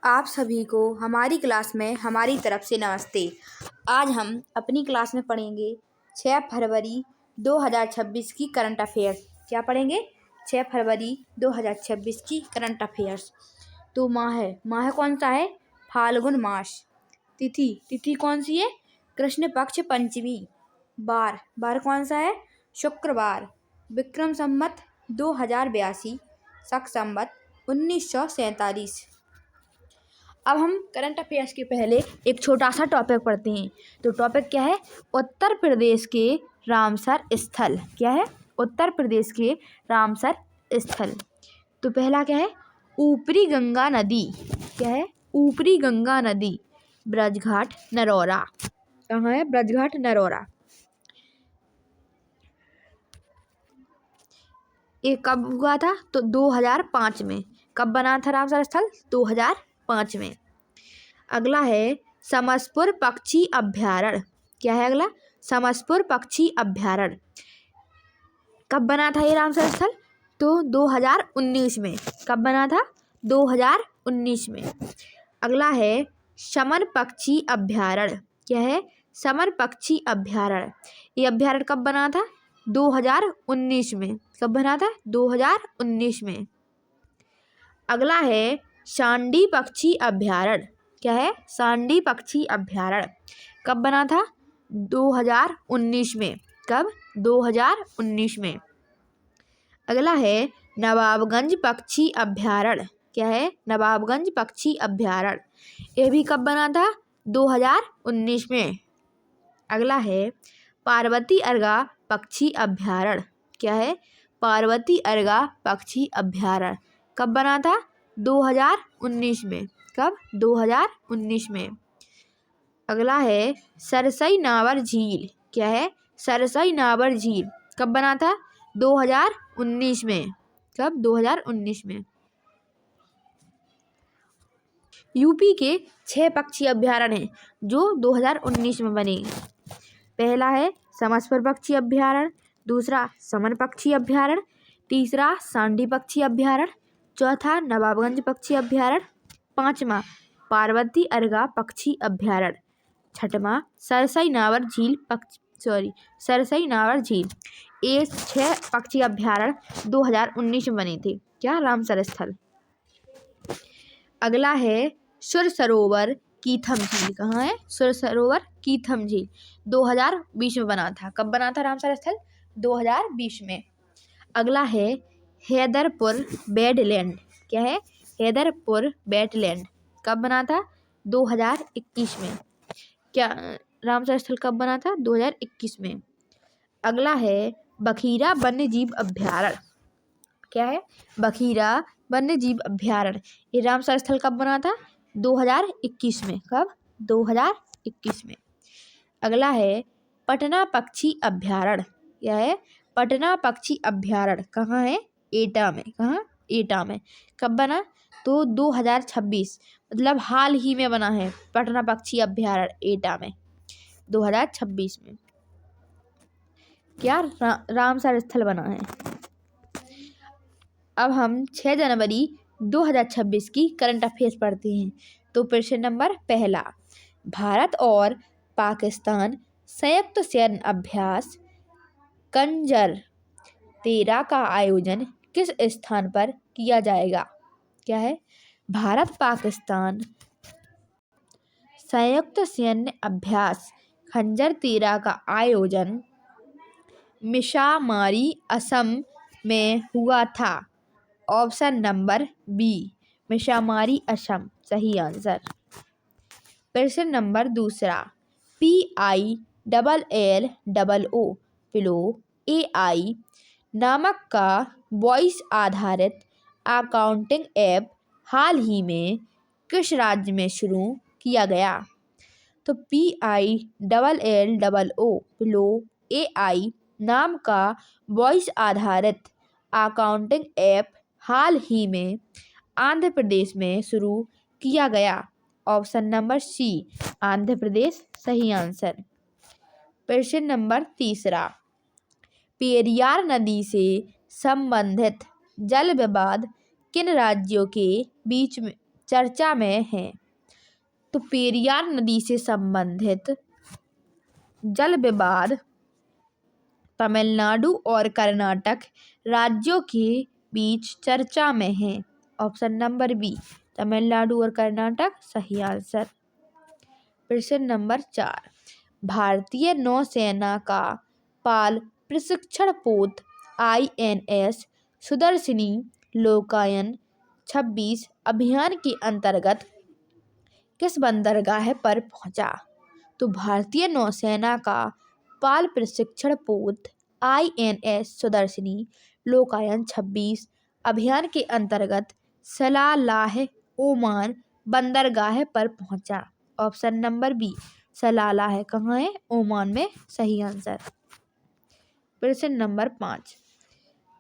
आप सभी को हमारी क्लास में हमारी तरफ से नमस्ते। आज हम अपनी क्लास में पढ़ेंगे 6 फरवरी 2026 की करंट अफेयर्स। क्या पढ़ेंगे? 6 फरवरी 2026 की करंट अफेयर्स। तो माह कौन सा है? फाल्गुन मास। तिथि कौन सी है? कृष्ण पक्ष पंचमी। बार कौन सा है? शुक्रवार। विक्रम संवत 2082, शक संवत 1947। अब हम करंट अफेयर्स के पहले एक छोटा सा टॉपिक पढ़ते हैं। तो टॉपिक क्या है? उत्तर प्रदेश के रामसर स्थल। क्या है? उत्तर प्रदेश के रामसर स्थल। तो पहला क्या है? ऊपरी गंगा नदी। क्या है? ऊपरी गंगा नदी, ब्रजघाट नरौरा। कहाँ है? ब्रजघाट नरौरा। ये कब हुआ था? तो 2005 में। कब बना था रामसर स्थल? 2005 में। अगला है समसपुर पक्षी अभ्यारण्य। क्या है अगला? समसपुर पक्षी अभ्यारण्य। कब बना था ये रामसर स्थल? तो 2019 में। कब बना था? 2019 में। अगला है समन पक्षी अभ्यारण्य। क्या है? समन पक्षी अभ्यारण्य। ये अभ्यारण्य कब बना था? 2019 में। कब बना था? 2019 में। अगला है सांडी पक्षी अभ्यारण्य। क्या है? सांडी पक्षी अभ्यारण्य। कब बना था? 2019 में। कब? 2019 में। अगला है नवाबगंज पक्षी अभ्यारण्य। क्या है? नवाबगंज पक्षी अभ्यारण्य। ये भी कब बना था? 2019 में। अगला है पार्वती अर्गा पक्षी अभ्यारण्य। क्या है? पार्वती अर्गा पक्षी अभ्यारण्य। कब बना था? 2019 में। कब? 2019 में। अगला है सरसई नावर झील। क्या है? सरसई नावर झील। कब बना था? 2019 में। कब? 2019 में। यूपी के 6 पक्षी अभ्यारण्य हैं जो 2019 में बने। पहला है समसपुर पक्षी अभ्यारण्य, दूसरा समन पक्षी अभ्यारण्य, तीसरा सांडी पक्षी अभ्यारण्य, चौथा नवाबगंज पक्षी अभ्यारण्य, पांचवा पार्वती अर्गा पक्षी अभ्यारण्य, छठवां सरसई नावर झील। ये 6 पक्षी अभ्यारण्य 2019 में बने थे। क्या? रामसर स्थल। अगला है सुर सरोवर कीथम झील। कहाँ है? सुर सरोवर कीथम झील 2020 में बना था। कब बना था रामसर स्थल? 2020 में। अगला है हैदरपुर वेटलैंड। क्या है? हैदरपुर वेटलैंड। कब बना था? 2021 में। क्या रामसर स्थल कब बना था? 2021 में। अगला है बखीरा वन्य जीव अभ्यारण्य। क्या है? बखीरा वन्य जीव अभ्यारण्य। ये रामसर स्थल कब बना था? 2021 में। कब? 2021 में। अगला है पटना पक्षी अभ्यारण्य। क्या है? पटना पक्षी अभ्यारण्य। कहाँ है? एटा में। कहाँ? एटा में। कब बना? तो 2026, मतलब हाल ही में बना है पटना पक्षी अभ्यारण्य एटा में, 2026 में। क्या? रामसर स्थल बना है। अब हम 6 जनवरी 2026 की करंट अफेयर्स पढ़ते हैं। तो प्रश्न नंबर पहला, भारत और पाकिस्तान संयुक्त सैन्य अभ्यास खंजर 13 का आयोजन किस स्थान पर किया जाएगा? क्या है? भारत पाकिस्तान संयुक्त सैन्य अभ्यास खंजर 13 का आयोजन मिशामारी, असम में हुआ था। Option number B, Mishamari, Assam सही आंसर। प्रश्न नंबर दूसरा, PILLO पिलो AI नामक का वॉइस आधारित अकाउंटिंग ऐप हाल ही में किस राज्य में शुरू किया गया? तो PILLO पिलो AI नाम का वॉइस आधारित अकाउंटिंग ऐप हाल ही में आंध्र प्रदेश में शुरू किया गया। ऑप्शन नंबर सी, आंध्र प्रदेश सही आंसर। प्रश्न नंबर तीसरा, पेरियार नदी से संबंधित जल विवाद किन राज्यों के बीच में चर्चा में है। तो पेरियार नदी से संबंधित जल विवाद तमिलनाडु और कर्नाटक राज्यों के बीच चर्चा में है। ऑप्शन नंबर बी, तमिलनाडु और कर्नाटक सही आंसर। प्रश्न नंबर 4, भारतीय नौसेना का पाल प्रशिक्षण पोत INS सुदर्शनी लोकायन 26 अभियान के अंतर्गत किस बंदरगाह पर पहुंचा? तो भारतीय नौसेना का पाल प्रशिक्षण पोत INS सुदर्शनी लोकायन 26 अभियान के अंतर्गत सलालाह ओमान बंदरगाह पर पहुंचा। ऑप्शन नंबर बी, सलालाह कहाँ है? ओमान में सही आंसर। प्रश्न नंबर 5,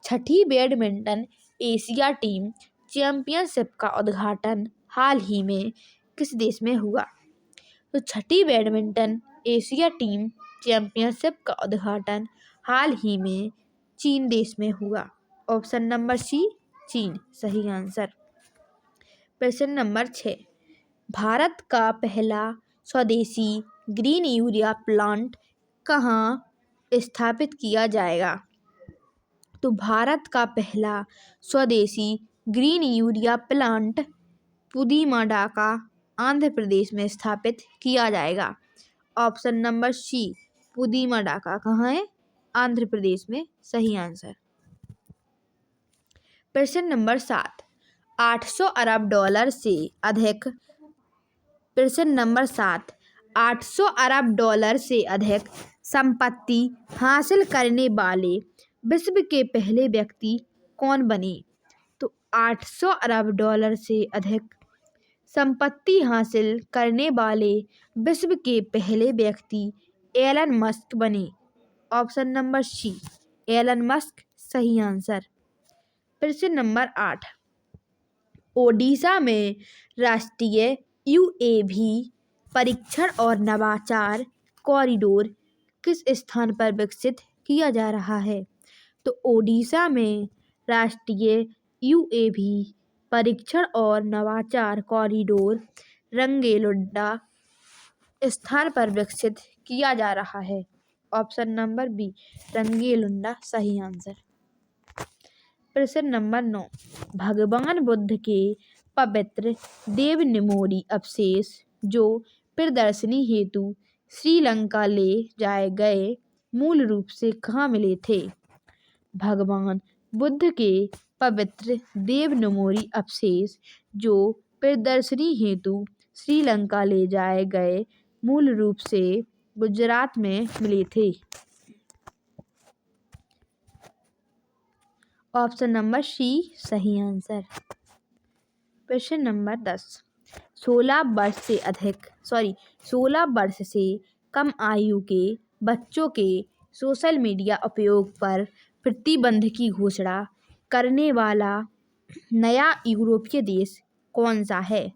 छठी बैडमिंटन एशिया टीम चैंपियनशिप का उद्घाटन हाल ही में किस देश में हुआ? तो छठी बैडमिंटन एशिया टीम चैंपियनशिप का उद्घाटन हाल ही में चीन देश में हुआ। ऑप्शन नंबर सी, चीन सही आंसर। प्रश्न नंबर 6, भारत का पहला स्वदेशी ग्रीन यूरिया प्लांट कहाँ स्थापित किया जाएगा? तो भारत का पहला स्वदेशी green urea plant पुदीमाडाका Andhra Pradesh में स्थापित किया जाएगा। ऑप्शन नंबर सी, पुदीमाडाका कहाँ है? आंध्र प्रदेश में सही आंसर। प्रश्न नंबर 7, 800 अरब डॉलर से अधिक प्रश्न नंबर 7, 800 अरब डॉलर से अधिक संपत्ति हासिल करने वाले विश्व के पहले व्यक्ति कौन बने? तो 800 अरब डॉलर से अधिक संपत्ति हासिल करने वाले विश्व के पहले व्यक्ति एलन मस्क बने। Option number C, Elon Musk सही आंसर। प्रश्न नंबर 8, ओडिशा में राष्ट्रीय UAV परीक्षण और नवाचार कॉरिडोर किस स्थान पर विकसित किया जा रहा है? तो ओडिशा में राष्ट्रीय UAV परीक्षण और नवाचार कॉरिडोर रंगेलुंडा स्थान पर विकसित किया जा रहा है। ऑप्शन नंबर बी, रंगेलुंडा सही आंसर। प्रश्न नंबर 9, भगवान बुद्ध के पवित्र देवनिमोरी अवशेष जो प्रदर्शनी हेतु श्रीलंका ले जाए गए मूल रूप से कहाँ मिले थे? भगवान बुद्ध के पवित्र देवनिमोरी अवशेष जो प्रदर्शनी हेतु श्रीलंका ले जाए गए मूल रूप से गुजरात में मिले थे। ऑप्शन नंबर सी सही आंसर। प्रश्न नंबर 10, 16 वर्ष से कम आयु के बच्चों के सोशल मीडिया उपयोग पर प्रतिबंध की घोषणा करने वाला नया यूरोपीय देश कौन सा है?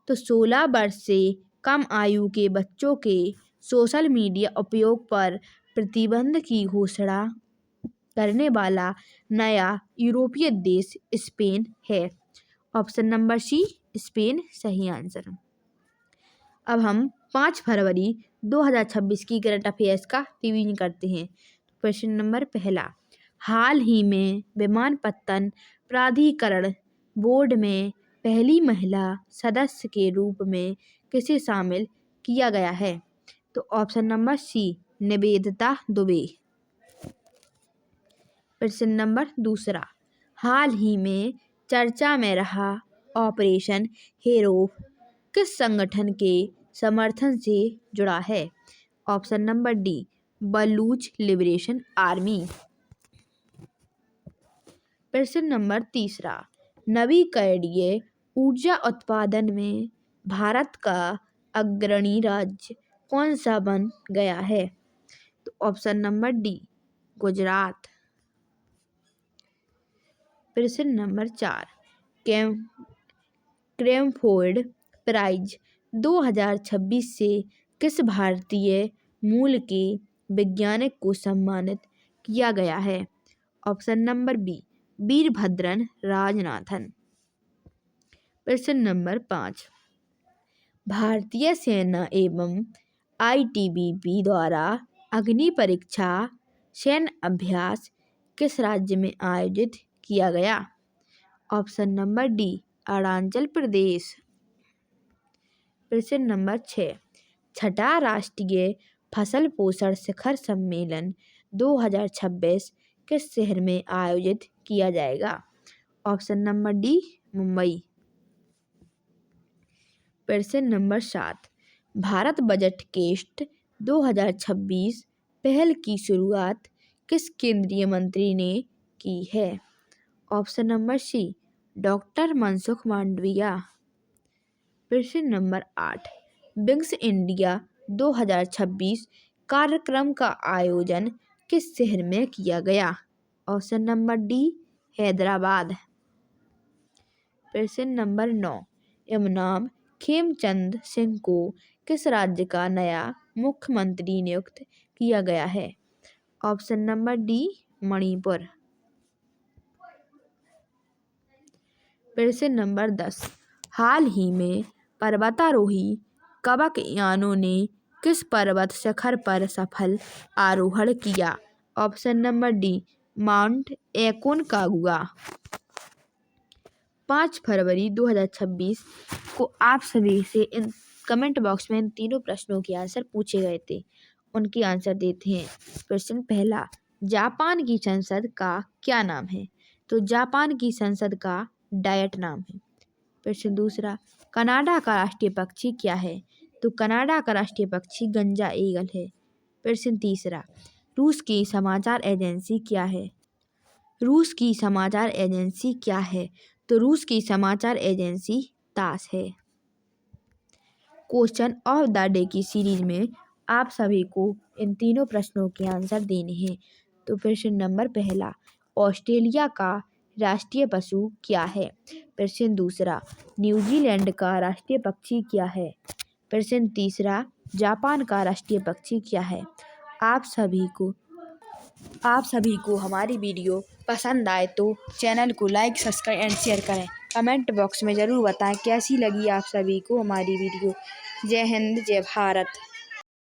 तो 16 वर्ष से कम आयु के बच्चों के सोशल मीडिया उपयोग पर प्रतिबंध की घोषणा करने वाला नया यूरोपीय देश स्पेन है। ऑप्शन नंबर सी, स्पेन सही आंसर। अब हम 5 फरवरी 2026 की करंट अफेयर्स का रिवीजन करते हैं। प्रश्न नंबर पहला, हाल ही में विमानपत्तन प्राधिकरण बोर्ड में पहली महिला सदस्य के रूप में किसे शामिल किया गया है? तो option number C, Nivedita Dubey. प्रश्न नंबर दूसरा, हाल ही में चर्चा में रहा ऑपरेशन हेरोफ किस संगठन के समर्थन से जुड़ा है? Option number D, Baloch liberation army. प्रश्न नंबर तीसरा, नवीकरणीय ऊर्जा उत्पादन में भारत का अग्रणी राज्य कौन सा बन गया है? तो ऑप्शन नंबर डी, गुजरात। प्रश्न नंबर 4, क्रैनफोर्ड प्राइज 2026 से किस भारतीय मूल के वैज्ञानिक को सम्मानित किया गया है? Option number B, Veerabhadran Rajanathan. प्रश्न नंबर 5, भारतीय सेना एवं ITBP द्वारा अग्नि परीक्षा सैन्य अभ्यास किस राज्य में आयोजित किया गया? Option number D, Arunachal Pradesh. प्रश्न नंबर 6, छठा राष्ट्रीय फसल पोषण शिखर सम्मेलन 2026 किस शहर में आयोजित किया जाएगा? Option number D, Mumbai. प्रश्न नंबर 7, भारत बजट केस्ट 2026 पहल की शुरुआत किस केंद्रीय मंत्री ने की है? Option number C, doctor Mansukh Mandaviya. प्रश्न नंबर 8, विंग्स इंडिया 2026 कार्यक्रम का आयोजन किस शहर में किया गया? Option number D, Hyderabad. प्रश्न नंबर 9, इमनाम खेमचंद सिंह को किस राज्य का नया मुख्यमंत्री नियुक्त किया गया है? Option number D, Manipur. प्रश्न नंबर 10, हाल ही में पर्वतारोही कवक यानों ने किस पर्वत शिखर पर सफल आरोहण किया? Option number D, mount Aconcagua. 5 फरवरी 2026 को आप सभी से इन कमेंट बॉक्स में इन तीनों प्रश्नों के आंसर पूछे गए थे, उनके आंसर देते हैं। प्रश्न पहला, जापान की संसद का क्या नाम है? तो जापान की संसद का डायट नाम है। प्रश्न दूसरा, कनाडा का राष्ट्रीय पक्षी क्या है? तो कनाडा का राष्ट्रीय पक्षी गंजा ईगल है। प्रश्न तीसरा, रूस की समाचार एजेंसी क्या है? रूस की समाचार एजेंसी क्या है? तो रूस की समाचार एजेंसी तास है। क्वेश्चन ऑफ द डे की सीरीज में आप सभी को इन तीनों प्रश्नों के आंसर देने हैं। तो प्रश्न नंबर पहला, ऑस्ट्रेलिया का राष्ट्रीय पशु क्या है? प्रश्न दूसरा, न्यूजीलैंड का राष्ट्रीय पक्षी क्या है? प्रश्न तीसरा, जापान का राष्ट्रीय पक्षी क्या है? आप सभी को हमारी वीडियो पसंद आए तो चैनल को लाइक, सब्सक्राइब एंड शेयर करें। कमेंट बॉक्स में ज़रूर बताएं कैसी लगी आप सभी को हमारी वीडियो। जय हिंद, जय भारत।